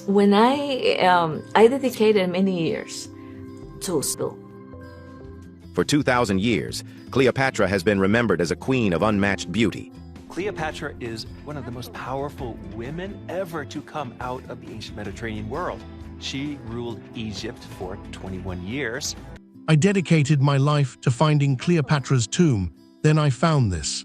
When I dedicated many years to school. For 2,000 years, Cleopatra has been remembered as a queen of unmatched beauty. Cleopatra is one of the most powerful women ever to come out of the ancient Mediterranean world. She ruled Egypt for 21 years. I dedicated my life to finding Cleopatra's tomb, then I found this.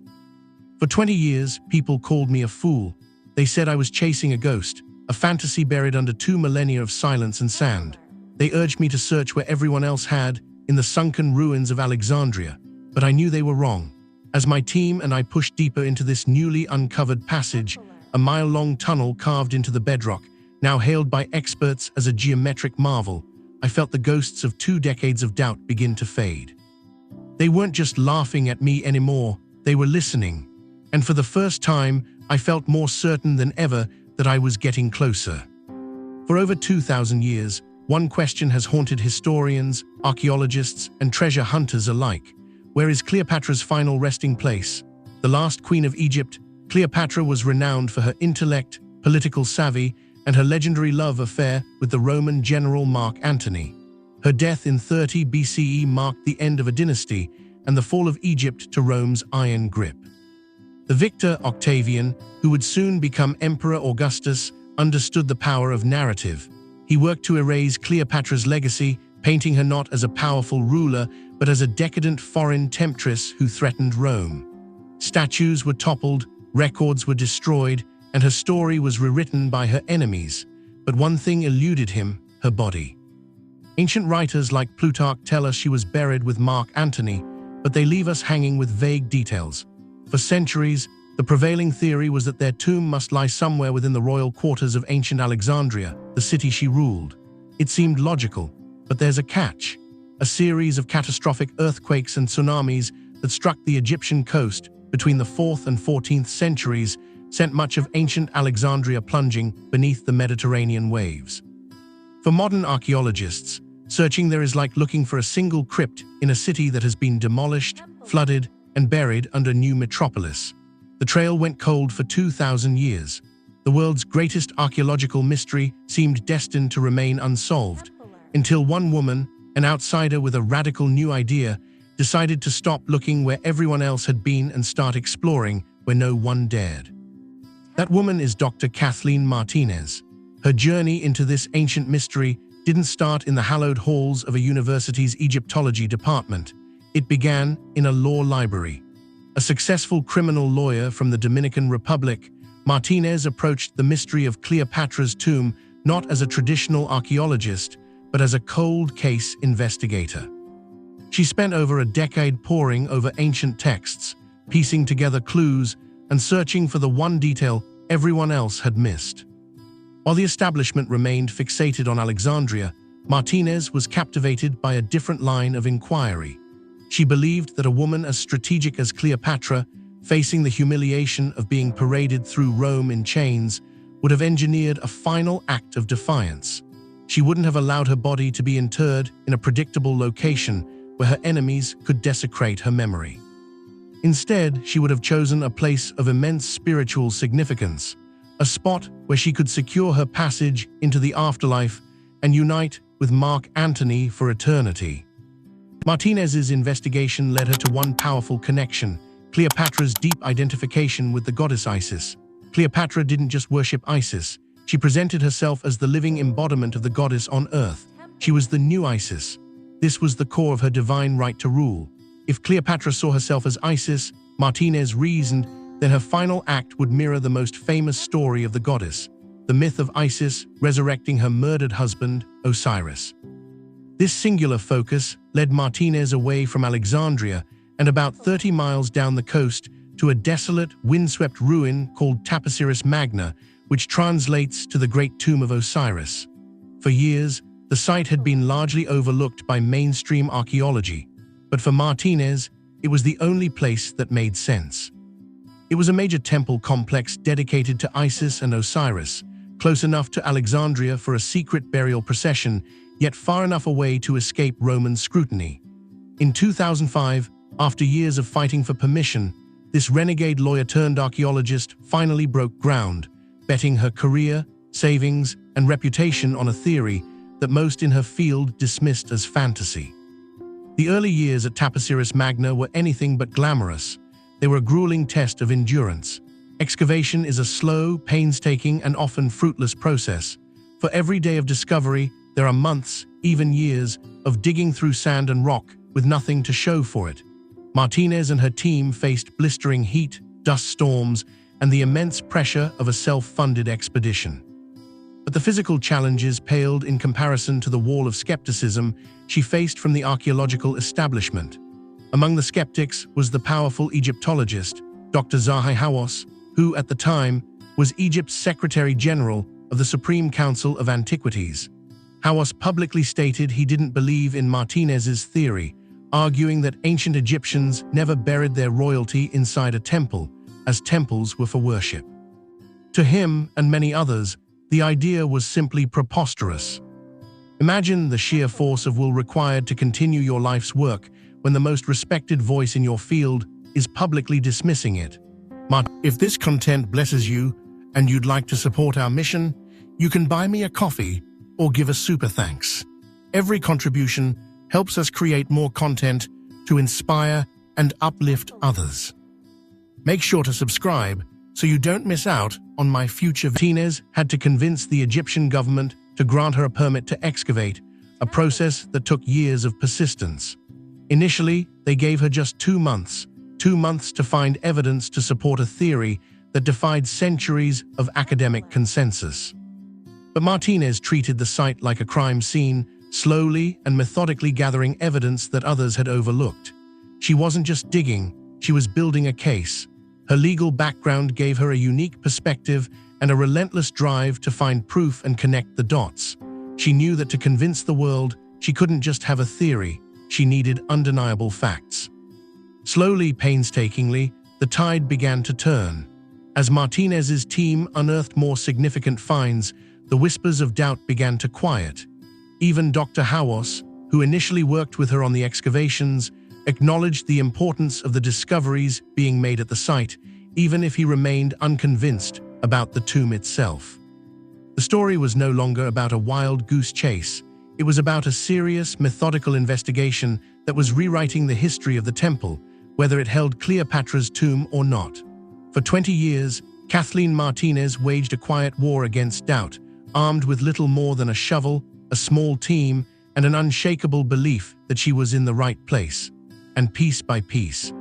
For 20 years, people called me a fool. They said I was chasing a ghost, a fantasy buried under 2 millennia of silence and sand. They urged me to search where everyone else had, in the sunken ruins of Alexandria, but I knew they were wrong. As my team and I pushed deeper into this newly uncovered passage, a mile-long tunnel carved into the bedrock, now hailed by experts as a geometric marvel, I felt the ghosts of 2 decades of doubt begin to fade. They weren't just laughing at me anymore, they were listening. And for the first time, I felt more certain than ever that I was getting closer. For over 2,000 years, one question has haunted historians, archaeologists, and treasure hunters alike. Where is Cleopatra's final resting place? The last queen of Egypt, Cleopatra was renowned for her intellect, political savvy, and her legendary love affair with the Roman general Mark Antony. Her death in 30 BCE marked the end of a dynasty and the fall of Egypt to Rome's iron grip. The victor, Octavian, who would soon become Emperor Augustus, understood the power of narrative. He worked to erase Cleopatra's legacy, painting her not as a powerful ruler, but as a decadent foreign temptress who threatened Rome. Statues were toppled, records were destroyed, and her story was rewritten by her enemies. But one thing eluded him: her body. Ancient writers like Plutarch tell us she was buried with Mark Antony, but they leave us hanging with vague details. For centuries, the prevailing theory was that their tomb must lie somewhere within the royal quarters of ancient Alexandria, the city she ruled. It seemed logical, but there's a catch. A series of catastrophic earthquakes and tsunamis that struck the Egyptian coast between the 4th and 14th centuries sent much of ancient Alexandria plunging beneath the Mediterranean waves. For modern archaeologists, searching there is like looking for a single crypt in a city that has been demolished, flooded, and buried under new metropolis. The trail went cold for 2,000 years. The world's greatest archaeological mystery seemed destined to remain unsolved, until one woman, an outsider with a radical new idea, decided to stop looking where everyone else had been and start exploring where no one dared. That woman is Dr. Kathleen Martinez. Her journey into this ancient mystery didn't start in the hallowed halls of a university's Egyptology department. It began in a law library. A successful criminal lawyer from the Dominican Republic, Martinez approached the mystery of Cleopatra's tomb not as a traditional archaeologist, but as a cold case investigator. She spent over a decade poring over ancient texts, piecing together clues, and searching for the one detail everyone else had missed. While the establishment remained fixated on Alexandria, Martinez was captivated by a different line of inquiry. She believed that a woman as strategic as Cleopatra, facing the humiliation of being paraded through Rome in chains, would have engineered a final act of defiance. She wouldn't have allowed her body to be interred in a predictable location where her enemies could desecrate her memory. Instead, she would have chosen a place of immense spiritual significance, a spot where she could secure her passage into the afterlife and unite with Mark Antony for eternity. Martinez's investigation led her to one powerful connection: Cleopatra's deep identification with the goddess Isis. Cleopatra didn't just worship Isis, she presented herself as the living embodiment of the goddess on earth. She was the new Isis. This was the core of her divine right to rule. If Cleopatra saw herself as Isis, Martinez reasoned, then her final act would mirror the most famous story of the goddess, the myth of Isis resurrecting her murdered husband, Osiris. This singular focus led Martinez away from Alexandria and about 30 miles down the coast to a desolate, windswept ruin called Taposiris Magna, which translates to the Great Tomb of Osiris. For years, the site had been largely overlooked by mainstream archaeology, but for Martinez, it was the only place that made sense. It was a major temple complex dedicated to Isis and Osiris, close enough to Alexandria for a secret burial procession, yet far enough away to escape Roman scrutiny. In 2005, after years of fighting for permission, this renegade lawyer-turned-archaeologist finally broke ground, betting her career, savings, and reputation on a theory that most in her field dismissed as fantasy. The early years at Taposiris Magna were anything but glamorous. They were a grueling test of endurance. Excavation is a slow, painstaking, and often fruitless process. For every day of discovery, there are months, even years, of digging through sand and rock with nothing to show for it. Martinez and her team faced blistering heat, dust storms, and the immense pressure of a self-funded expedition. But the physical challenges paled in comparison to the wall of skepticism she faced from the archaeological establishment. Among the skeptics was the powerful Egyptologist, Dr. Zahi Hawass, who, at the time, was Egypt's Secretary General of the Supreme Council of Antiquities. Hawass publicly stated he didn't believe in Martinez's theory, arguing that ancient Egyptians never buried their royalty inside a temple, as temples were for worship. To him and many others, the idea was simply preposterous. Imagine the sheer force of will required to continue your life's work when the most respected voice in your field is publicly dismissing it. If this content blesses you and you'd like to support our mission, you can buy me a coffee or give a super thanks. Every contribution helps us create more content to inspire and uplift others. Make sure to subscribe so you don't miss out on my future. Martinez had to convince the Egyptian government to grant her a permit to excavate, a process that took years of persistence. Initially, they gave her just 2 months to find evidence to support a theory that defied centuries of academic consensus. But Martinez treated the site like a crime scene, slowly and methodically gathering evidence that others had overlooked. She wasn't just digging, she was building a case. Her legal background gave her a unique perspective and a relentless drive to find proof and connect the dots. She knew that to convince the world, she couldn't just have a theory, she needed undeniable facts. Slowly, painstakingly, the tide began to turn. As Martinez's team unearthed more significant finds, the whispers of doubt began to quiet. Even Dr. Hawass, who initially worked with her on the excavations, acknowledged the importance of the discoveries being made at the site, even if he remained unconvinced about the tomb itself. The story was no longer about a wild goose chase. It was about a serious, methodical investigation that was rewriting the history of the temple, whether it held Cleopatra's tomb or not. For 20 years, Kathleen Martinez waged a quiet war against doubt, armed with little more than a shovel, a small team, and an unshakable belief that she was in the right place. And piece by piece,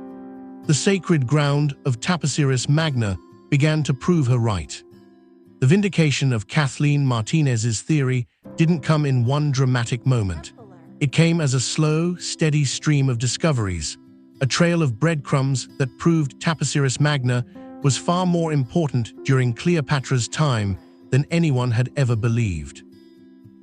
the sacred ground of Taposiris Magna began to prove her right. The vindication of Kathleen Martinez's theory didn't come in one dramatic moment. It came as a slow, steady stream of discoveries, a trail of breadcrumbs that proved Taposiris Magna was far more important during Cleopatra's time than anyone had ever believed.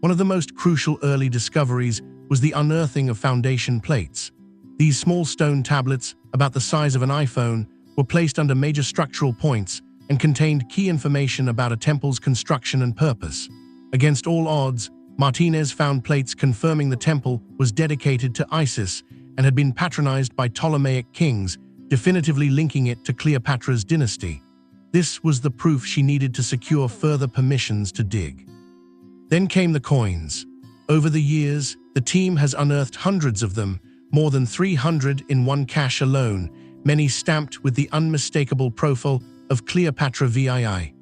One of the most crucial early discoveries was the unearthing of foundation plates. These small stone tablets, about the size of an iPhone, were placed under major structural points and contained key information about a temple's construction and purpose. Against all odds, Martinez found plates confirming the temple was dedicated to Isis and had been patronized by Ptolemaic kings, definitively linking it to Cleopatra's dynasty. This was the proof she needed to secure further permissions to dig. Then came the coins. Over the years, the team has unearthed hundreds of them, more than 300 in one cache alone, many stamped with the unmistakable profile of Cleopatra VII.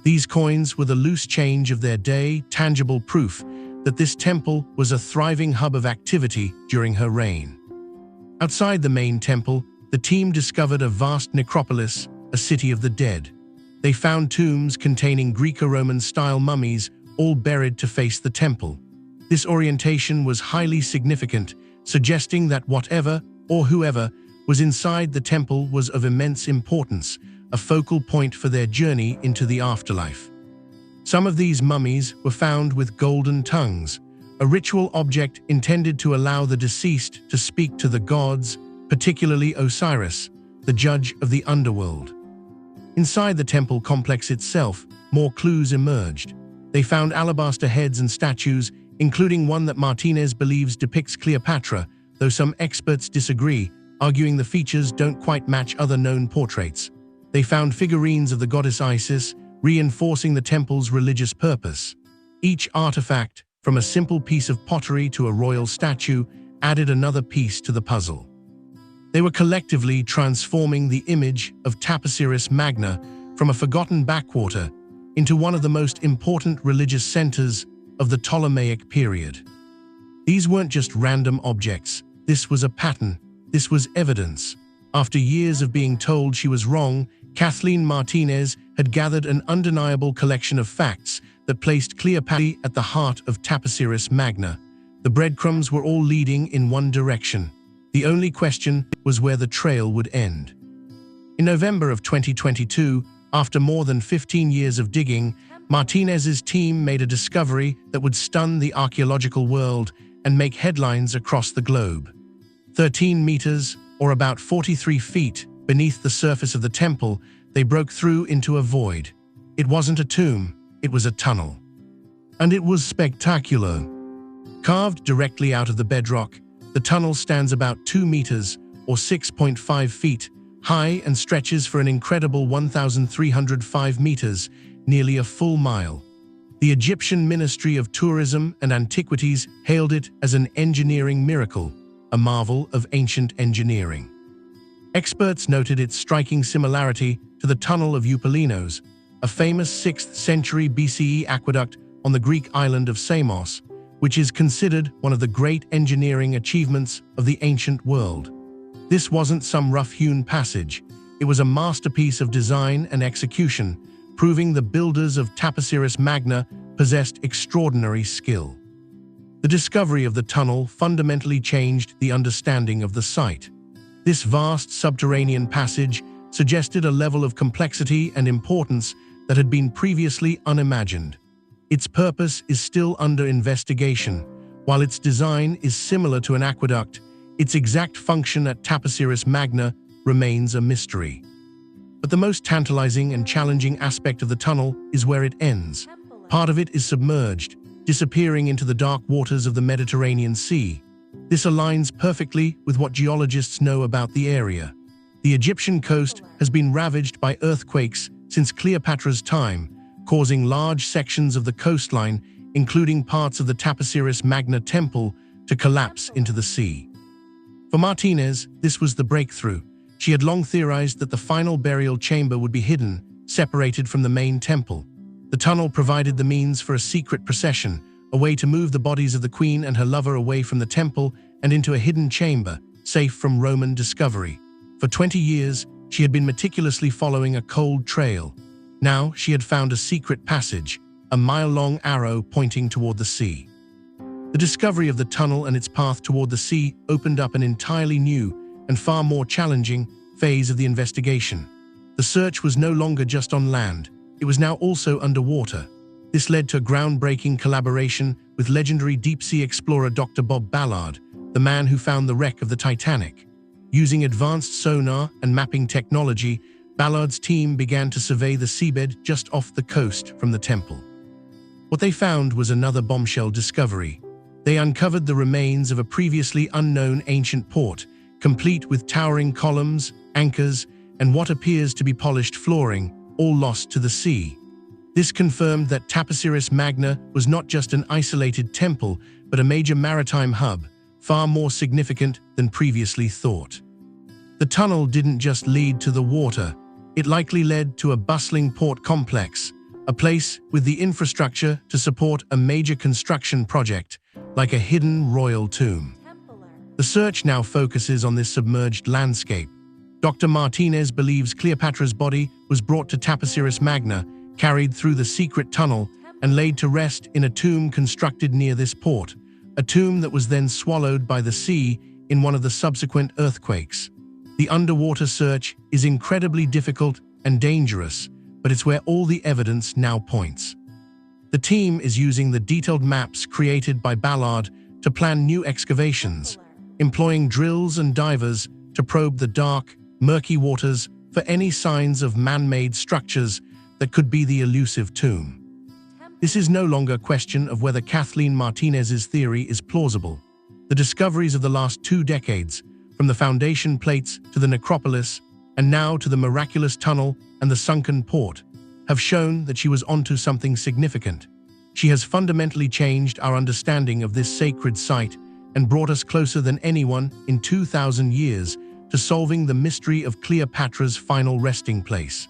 These coins were the loose change of their day, tangible proof that this temple was a thriving hub of activity during her reign. Outside the main temple, the team discovered a vast necropolis, a city of the dead. They found tombs containing Greco-Roman-style mummies, all buried to face the temple. This orientation was highly significant, suggesting that whatever or whoever was inside the temple was of immense importance, a focal point for their journey into the afterlife. Some of these mummies were found with golden tongues, a ritual object intended to allow the deceased to speak to the gods, particularly Osiris, the judge of the underworld. Inside the temple complex itself, more clues emerged. They found alabaster heads and statues, including one that Martinez believes depicts Cleopatra, though some experts disagree, arguing the features don't quite match other known portraits. They found figurines of the goddess Isis, reinforcing the temple's religious purpose. Each artifact, from a simple piece of pottery to a royal statue, added another piece to the puzzle. They were collectively transforming the image of Taposiris Magna from a forgotten backwater into one of the most important religious centers of the Ptolemaic period. These weren't just random objects. This was a pattern. This was evidence. After years of being told she was wrong, Kathleen Martinez had gathered an undeniable collection of facts that placed Cleopatra at the heart of Taposiris Magna. The breadcrumbs were all leading in one direction. The only question was where the trail would end. In November of 2022, after more than 15 years of digging, Martinez's team made a discovery that would stun the archaeological world and make headlines across the globe. 13 meters, or about 43 feet, beneath the surface of the temple, they broke through into a void. It wasn't a tomb, it was a tunnel. And it was spectacular. Carved directly out of the bedrock, the tunnel stands about 2 meters, or 6.5 feet, high and stretches for an incredible 1,305 meters, nearly a full mile. The Egyptian Ministry of Tourism and Antiquities hailed it as an engineering miracle, a marvel of ancient engineering. Experts noted its striking similarity to the Tunnel of Eupalinos, a famous 6th century BCE aqueduct on the Greek island of Samos, which is considered one of the great engineering achievements of the ancient world. This wasn't some rough-hewn passage. It was a masterpiece of design and execution, proving the builders of Taposiris Magna possessed extraordinary skill. The discovery of the tunnel fundamentally changed the understanding of the site. This vast subterranean passage suggested a level of complexity and importance that had been previously unimagined. Its purpose is still under investigation. While its design is similar to an aqueduct, its exact function at Taposiris Magna remains a mystery. But the most tantalizing and challenging aspect of the tunnel is where it ends. Part of it is submerged, disappearing into the dark waters of the Mediterranean Sea. This aligns perfectly with what geologists know about the area. The Egyptian coast has been ravaged by earthquakes since Cleopatra's time, causing large sections of the coastline, including parts of the Taposiris Magna temple, to collapse into the sea. For Martinez, this was the breakthrough. She had long theorized that the final burial chamber would be hidden, separated from the main temple. The tunnel provided the means for a secret procession, a way to move the bodies of the queen and her lover away from the temple and into a hidden chamber, safe from Roman discovery. For 20 years, she had been meticulously following a cold trail. Now she had found a secret passage, a mile-long arrow pointing toward the sea. The discovery of the tunnel and its path toward the sea opened up an entirely new and far more challenging phase of the investigation. The search was no longer just on land, it was now also underwater. This led to a groundbreaking collaboration with legendary deep-sea explorer Dr. Bob Ballard, the man who found the wreck of the Titanic. Using advanced sonar and mapping technology, Ballard's team began to survey the seabed just off the coast from the temple. What they found was another bombshell discovery. They uncovered the remains of a previously unknown ancient port, complete with towering columns, anchors, and what appears to be polished flooring, all lost to the sea. This confirmed that Taposiris Magna was not just an isolated temple, but a major maritime hub, far more significant than previously thought. The tunnel didn't just lead to the water, it likely led to a bustling port complex, a place with the infrastructure to support a major construction project, like a hidden royal tomb. The search now focuses on this submerged landscape. Dr. Martinez believes Cleopatra's body was brought to Taposiris Magna, carried through the secret tunnel, and laid to rest in a tomb constructed near this port, a tomb that was then swallowed by the sea in one of the subsequent earthquakes. The underwater search is incredibly difficult and dangerous, but it's where all the evidence now points. The team is using the detailed maps created by Ballard to plan new excavations, employing drills and divers to probe the dark, murky waters for any signs of man-made structures that could be the elusive tomb. This is no longer a question of whether Kathleen Martinez's theory is plausible. The discoveries of the last 2 decades, from the foundation plates to the necropolis, and now to the miraculous tunnel and the sunken port, have shown that she was onto something significant. She has fundamentally changed our understanding of this sacred site and brought us closer than anyone in 2,000 years to solving the mystery of Cleopatra's final resting place.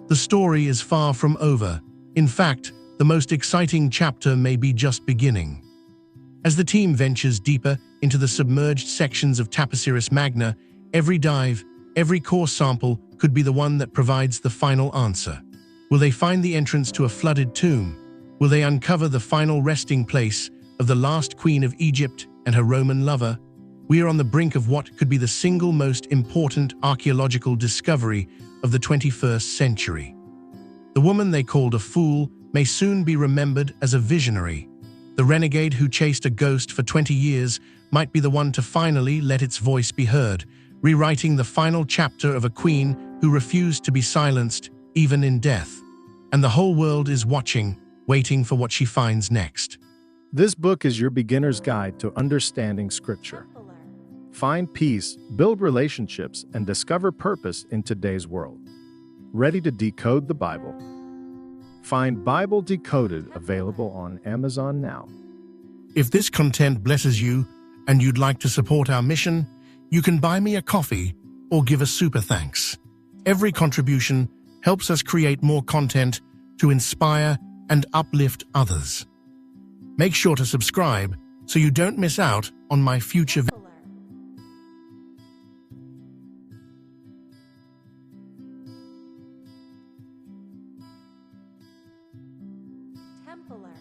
The story is far from over. In fact, the most exciting chapter may be just beginning. As the team ventures deeper into the submerged sections of Taposiris Magna, every dive, every core sample could be the one that provides the final answer. Will they find the entrance to a flooded tomb? Will they uncover the final resting place of the last queen of Egypt and her Roman lover? We are on the brink of what could be the single most important archaeological discovery of the 21st century. The woman they called a fool may soon be remembered as a visionary. The renegade who chased a ghost for 20 years might be the one to finally let its voice be heard, rewriting the final chapter of a queen who refused to be silenced, even in death. And the whole world is watching, waiting for what she finds next. This book is your beginner's guide to understanding Scripture. Find peace, build relationships, and discover purpose in today's world. Ready to decode the Bible? Find Bible Decoded available on Amazon now. If this content blesses you and you'd like to support our mission, you can buy me a coffee or give a super thanks. Every contribution helps us create more content to inspire and uplift others. Make sure to subscribe so you don't miss out on my future videos. Templar.